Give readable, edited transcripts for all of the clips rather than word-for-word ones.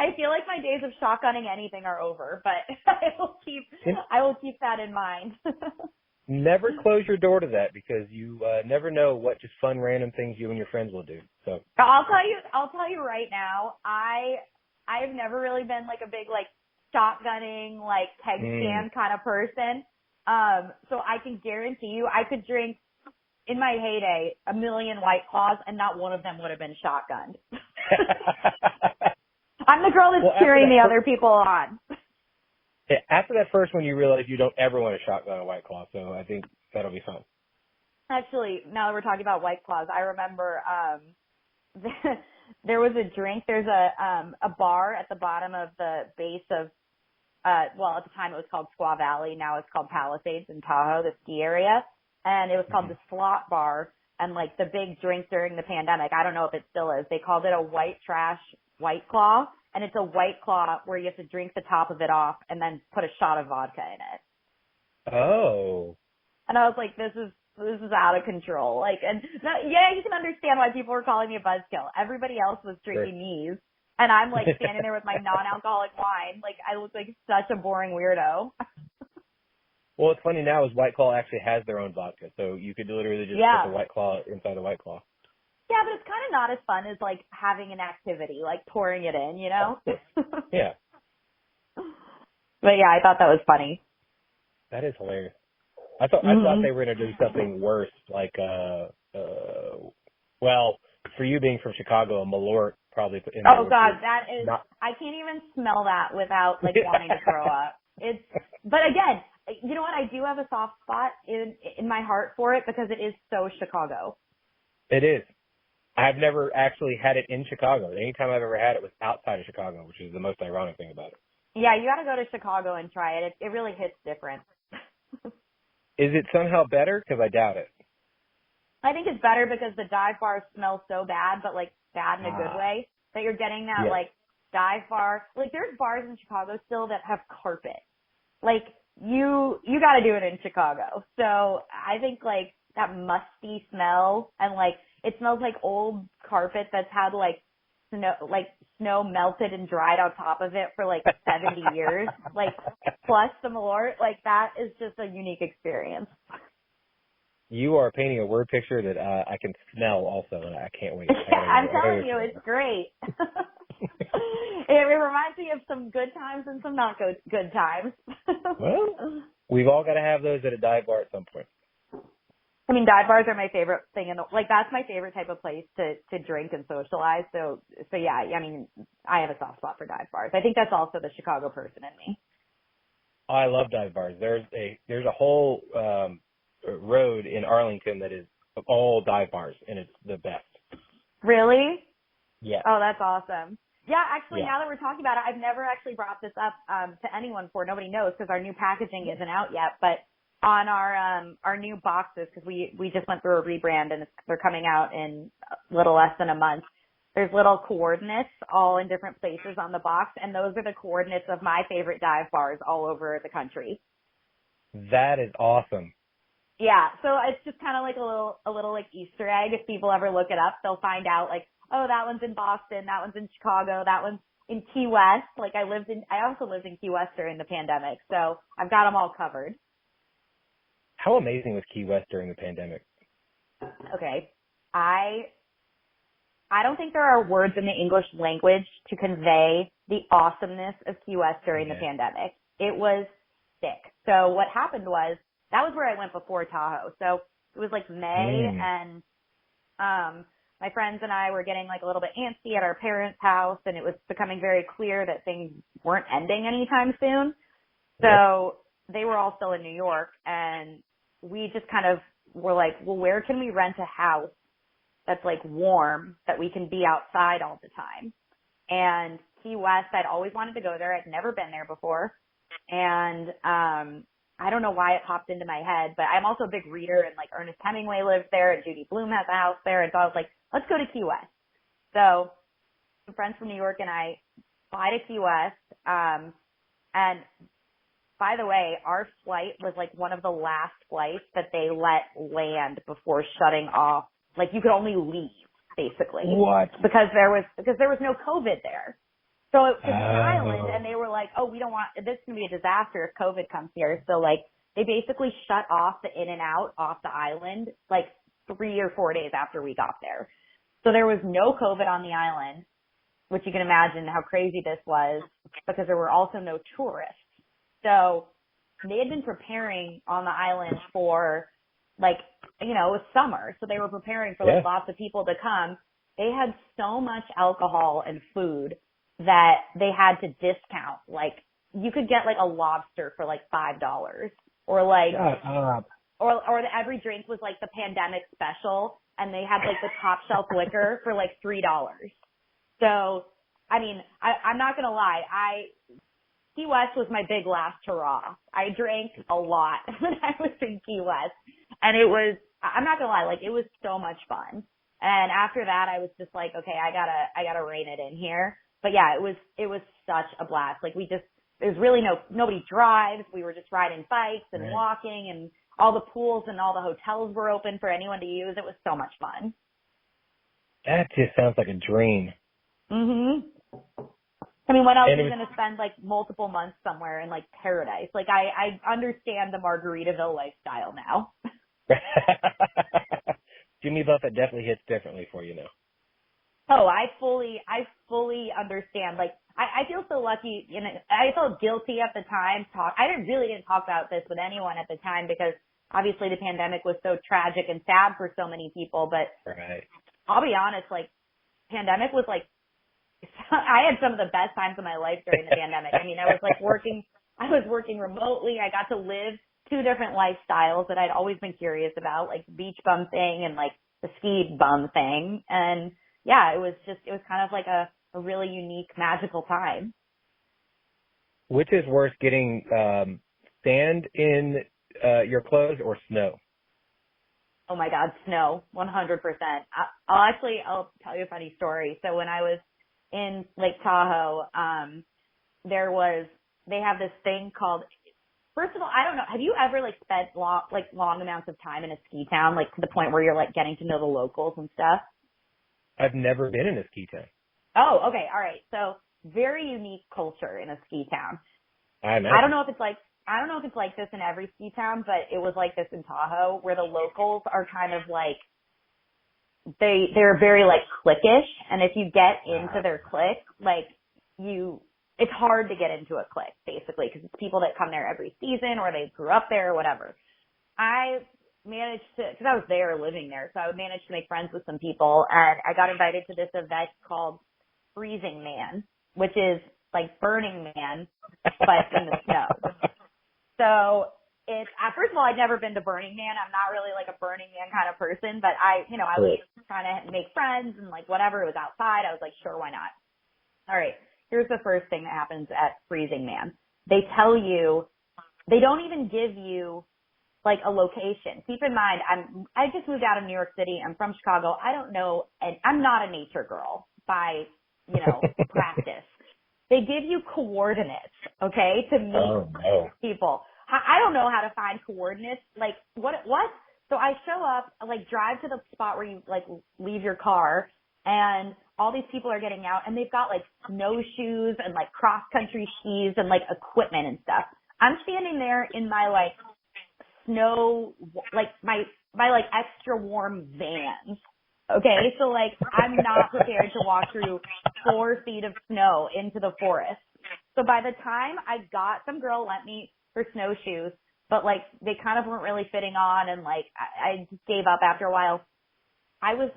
I feel like my days of shotgunning anything are over, but I will keep that in mind. Never close your door to that because you never know what just fun random things you and your friends will do. So I'll tell you right now, I've never really been like a big like shotgunning, like keg stand kind of person. So I can guarantee you I could drink in my heyday 1 million White Claws and not one of them would have been shotgunned. I'm the girl that's cheering the other people on. Yeah, after that first one, you realize you don't ever want to shotgun a White Claw, so I think that'll be fun. Actually, now that we're talking about White Claws, I remember there was a drink. There's a bar at the bottom of the base of, well, at the time it was called Squaw Valley. Now it's called Palisades in Tahoe, the ski area. And it was called the Slot Bar. And like the big drink during the pandemic, I don't know if it still is, they called it a white trash White Claw. And it's a White Claw where you have to drink the top of it off and then put a shot of vodka in it. Oh. And I was like, this is out of control. Like, and yeah, you can understand why people were calling me a buzzkill. Everybody else was drinking these. And I'm like standing there with my non-alcoholic wine. Like I look like such a boring weirdo. Well, what's funny now is White Claw actually has their own vodka. So you could literally just put the White Claw inside the White Claw. Yeah, but it's kind of not as fun as like having an activity, like pouring it in, you know? Yeah. But yeah, I thought that was funny. That is hilarious. I thought they were going to do something worse, like, well, for you being from Chicago, a Malort probably. Oh God, that is, I can't even smell that without like wanting to throw up. But again, you know what? I do have a soft spot in my heart for it because it is so Chicago. It is. I've never actually had it in Chicago. Anytime I've ever had it was outside of Chicago, which is the most ironic thing about it. Yeah, you got to go to Chicago and try it. It really hits different. Is it somehow better? Because I doubt it. I think it's better because the dive bars smell so bad, but like bad in a good way, that you're getting that like dive bar. Like there's bars in Chicago still that have carpet. Like you got to do it in Chicago. So I think like that musty smell and like it smells like old carpet that's had like snow melted and dried on top of it for like 70 years, like plus the Malort, like that is just a unique experience. You are painting a word picture that I can smell also, and I can't wait. I'm telling you, it's great. It reminds me of some good times and some not good times. Well, we've all got to have those at a dive bar at some point. I mean, dive bars are my favorite thing, like that's my favorite type of place to drink and socialize. So yeah, I mean, I have a soft spot for dive bars. I think that's also the Chicago person in me. I love dive bars. There's a whole road in Arlington that is all dive bars, and it's the best. Really? Yeah. Oh, that's awesome. Yeah, actually, now that we're talking about it, I've never actually brought this up to anyone before. Nobody knows because our new packaging isn't out yet, but on our new boxes, because we just went through a rebrand and they're coming out in a little less than a month. There's little coordinates all in different places on the box, and those are the coordinates of my favorite dive bars all over the country. That is awesome. Yeah, so it's just kind of like a little like Easter egg. If people ever look it up, they'll find out like, oh, that one's in Boston, that one's in Chicago, that one's in Key West. Like I also lived in Key West during the pandemic, so I've got them all covered. How amazing was Key West during the pandemic? Okay. I don't think there are words in the English language to convey the awesomeness of Key West during the pandemic. It was sick. So what happened was, that was where I went before Tahoe. So it was like May and my friends and I were getting like a little bit antsy at our parents' house, and it was becoming very clear that things weren't ending anytime soon. So they were all still in New York, and we just kind of were like, well, where can we rent a house that's like warm, that we can be outside all the time? And Key West, I'd always wanted to go there. I'd never been there before. And I don't know why it popped into my head, but I'm also a big reader, and like Ernest Hemingway lives there and Judy Blume has a house there. And so I was like, let's go to Key West. So some friends from New York and I fly to Key West. And by the way, our flight was like one of the last flights that they let land before shutting off. Like you could only leave basically. What? Because there was no COVID there. So it's an island, and they were like, oh, we don't want, this is going to be a disaster if COVID comes here. So, like, they basically shut off the in and out off the island, like, 3 or 4 days after we got there. So there was no COVID on the island, which you can imagine how crazy this was, because there were also no tourists. So they had been preparing on the island for, like, you know, it was summer. So they were preparing for, like, lots of people to come. They had so much alcohol and food that they had to discount. Like, you could get, like, a lobster for, like, $5, or, like, or every drink was, like, the pandemic special, and they had, like, the top shelf liquor for, like, $3. So, I mean, I'm not going to lie. Key West was my big last hurrah. I drank a lot when I was in Key West, and it was, I'm not going to lie, like, it was so much fun. And after that, I was just like, okay, I gotta rein it in here. But yeah, it was such a blast. Like, there's really nobody drives. We were just riding bikes and walking, and all the pools and all the hotels were open for anyone to use. It was so much fun. That just sounds like a dream. Mhm. I mean, what else are you going to spend, like, multiple months somewhere in, like, paradise? Like, I understand the Margaritaville lifestyle now. Jimmy Buffett definitely hits differently for you now. Oh, I fully understand. Like, I feel so lucky. You know, I felt guilty at the time. I didn't talk about this with anyone at the time, because obviously the pandemic was so tragic and sad for so many people. But I'll be honest, like, pandemic was like, I had some of the best times of my life during the pandemic. I mean, I was working remotely. I got to live 2 different lifestyles that I'd always been curious about, like the beach bum thing and, like, the ski bum thing. And yeah, it was kind of like a really unique, magical time. Which is worse, getting sand in your clothes or snow? Oh my God, snow, 100%. I'll tell you a funny story. So when I was in Lake Tahoe, they have this thing called, first of all, I don't know, have you ever, like, spent long amounts of time in a ski town, like, to the point where you're, like, getting to know the locals and stuff? I've never been in a ski town. Oh, okay. All right. So very unique culture in a ski town. I don't know if it's like this in every ski town, but it was like this in Tahoe, where the locals are kind of like, they're very, like, cliquish, and if you get into their clique, like, it's hard to get into a clique, basically, because it's people that come there every season, or they grew up there, or whatever. I managed to, because I was there living there, so I managed to make friends with some people, and I got invited to this event called Freezing Man, which is like Burning Man, but in the snow. So first of all, I'd never been to Burning Man. I'm not really, like, a Burning Man kind of person, but I was trying to make friends and, like, whatever. It was outside. I was like, sure, why not? All right. Here's the first thing that happens at Freezing Man. They tell you, they don't even give you, like, a location. Keep in mind, I just moved out of New York City. I'm from Chicago. I don't know, and I'm not a nature girl by, practice. They give you coordinates, okay, to meet people. I don't know how to find coordinates. Like, what? So I show up, like, drive to the spot where you, like, leave your car, and all these people are getting out, and they've got, like, snowshoes and, like, cross-country skis and, like, equipment and stuff. I'm standing there in my, like, snow, like, my like, extra warm Vans. Okay, so, like, I'm not prepared to walk through 4 feet of snow into the forest. So by the time some girl lent me her snowshoes, but, like, they kind of weren't really fitting on, and, like, I just gave up after a while. I was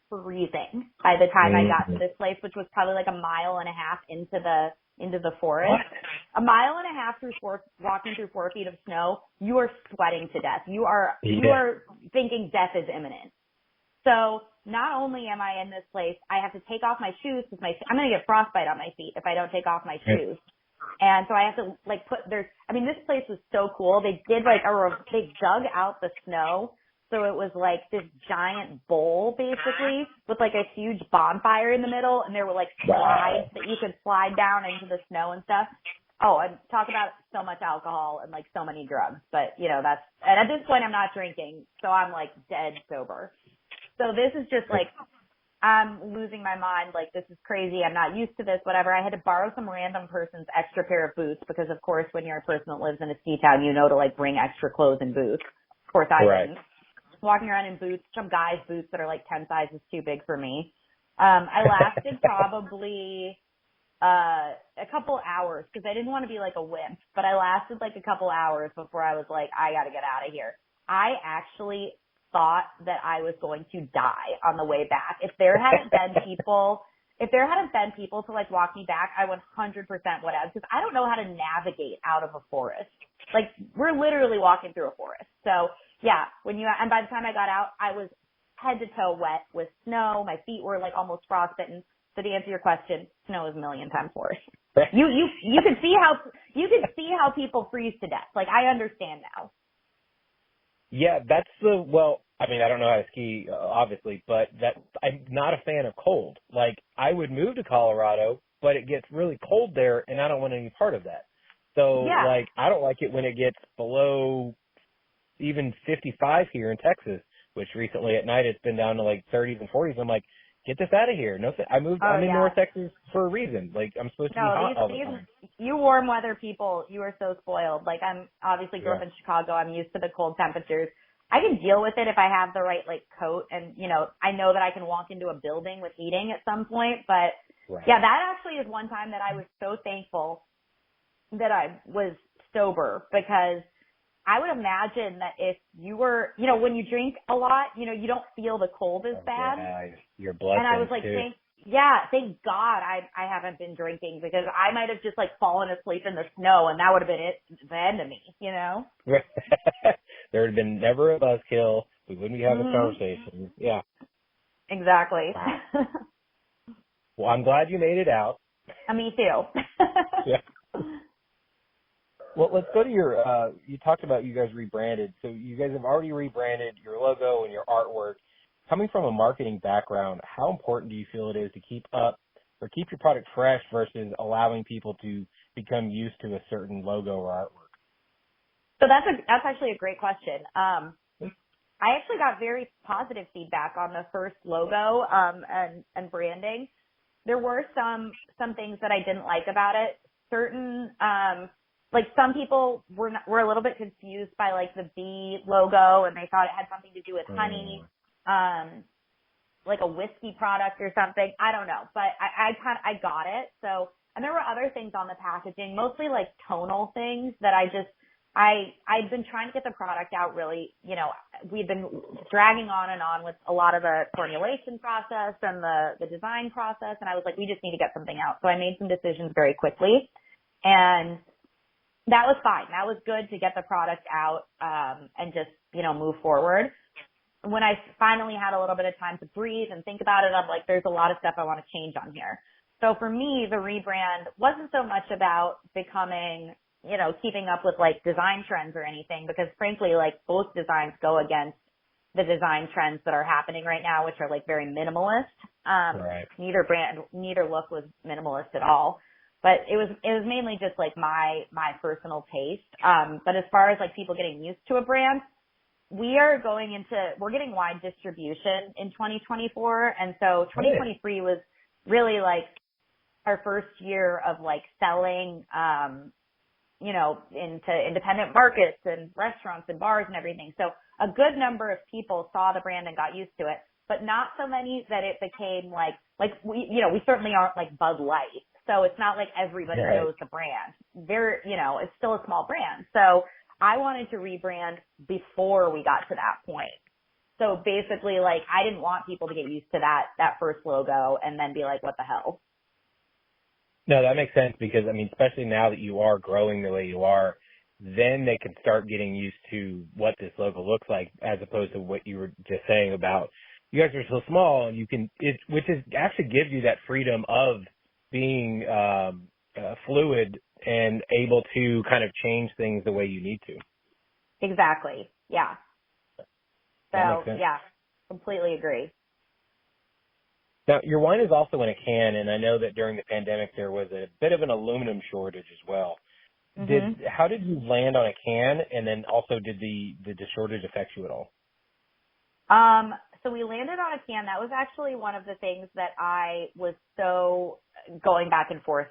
freezing by the time I got to this place, which was probably like a mile and a half into the forest. What? A mile and a half walking through 4 feet of snow, you are sweating to death. You are thinking death is imminent. So not only am I in this place, I have to take off my shoes because I'm going to get frostbite on my feet if I don't take off my shoes. And so I have to, like, this place was so cool. They did, like, they dug out the snow. So it was like this giant bowl, basically, with, like, a huge bonfire in the middle. And there were, like, slides that you could slide down into the snow and stuff. Oh, and talk about so much alcohol and, like, so many drugs. But, and at this point I'm not drinking. So I'm, like, dead sober. So this is just, like, I'm losing my mind. Like, this is crazy. I'm not used to this, whatever. I had to borrow some random person's extra pair of boots because, of course, when you're a person that lives in a ski town, you know to, like, bring extra clothes and boots. Of course, I didn't. Walking around in boots, some guy's boots that are, like, 10 sizes too big for me. I lasted probably a couple hours because I didn't want to be like a wimp, but I lasted like a couple hours before I was like, I got to get out of here. I actually thought that I was going to die on the way back. If there hadn't been people to like walk me back, I 100% would have, because I don't know how to navigate out of a forest. Like, we're literally walking through a forest. So yeah, and by the time I got out, I was head to toe wet with snow. My feet were like almost frostbitten. So to answer your question, snow is a million times worse. You can see how people freeze to death. Like, I understand now. Yeah, I mean, I don't know how to ski, obviously, but I'm not a fan of cold. Like, I would move to Colorado, but it gets really cold there, and I don't want any part of that. So, yeah. like, I don't like it when it gets below even 55 here in Texas, which recently at night it's been down to like 30s and 40s. I'm like, get this out of here. No, I'm in North Texas for a reason. Like, I'm supposed to be hot all the time. You warm weather people, you are so spoiled. Like, I'm obviously grew up in Chicago. I'm used to the cold temperatures. I can deal with it if I have the right, like, coat and, I know that I can walk into a building with heating at some point. But yeah, that actually is one time that I was so thankful that I was sober, because I would imagine that if you were, when you drink a lot, you don't feel the cold as bad. Yeah, your blood. And I was like, thank God I haven't been drinking, because I might have just like fallen asleep in the snow, and that would have been the end of me, There would have been never a buzzkill. We wouldn't be having a conversation. Yeah. Exactly. Wow. Well, I'm glad you made it out. Me too. Yeah. Well, let's go to you talked about you guys rebranded. So you guys have already rebranded your logo and your artwork. Coming from a marketing background, how important do you feel it is to keep your product fresh versus allowing people to become used to a certain logo or artwork? So that's actually a great question. I actually got very positive feedback on the first logo, and branding. There were some things that I didn't like about it. Certain, like, some people were a little bit confused by like the bee logo, and they thought it had something to do with honey, like a whiskey product or something. I don't know, but I got it. So, and there were other things on the packaging, mostly like tonal things that I'd been trying to get the product out really, we've been dragging on and on with a lot of the formulation process and the design process. And I was like, we just need to get something out. So I made some decisions very quickly, and that was fine. That was good to get the product out, and just, move forward. When I finally had a little bit of time to breathe and think about it, I'm like, there's a lot of stuff I want to change on here. So for me, the rebrand wasn't so much about becoming, keeping up with like design trends or anything, because frankly, like, both designs go against the design trends that are happening right now, which are like very minimalist. Neither look was minimalist at all. But it was mainly just like my personal taste. But as far as like people getting used to a brand, we're getting wide distribution in 2024. And so 2023 was really like our first year of like selling, into independent markets and restaurants and bars and everything. So a good number of people saw the brand and got used to it, but not so many that it became like we certainly aren't like Bud Light. So it's not like everybody knows the brand. It's still a small brand. So I wanted to rebrand before we got to that point. So basically, like, I didn't want people to get used to that first logo and then be like, what the hell? No, that makes sense, because, I mean, especially now that you are growing the way you are, then they can start getting used to what this logo looks like, as opposed to what you were just saying about you guys are so small, and which actually gives you that freedom of being fluid and able to kind of change things the way you need to. Exactly. Yeah. So, yeah, completely agree. Now, your wine is also in a can, and I know that during the pandemic there was a bit of an aluminum shortage as well. Mm-hmm. How did you land on a can, and then also did the shortage affect you at all? So we landed on a can. That was actually one of the things that I was so going back and forth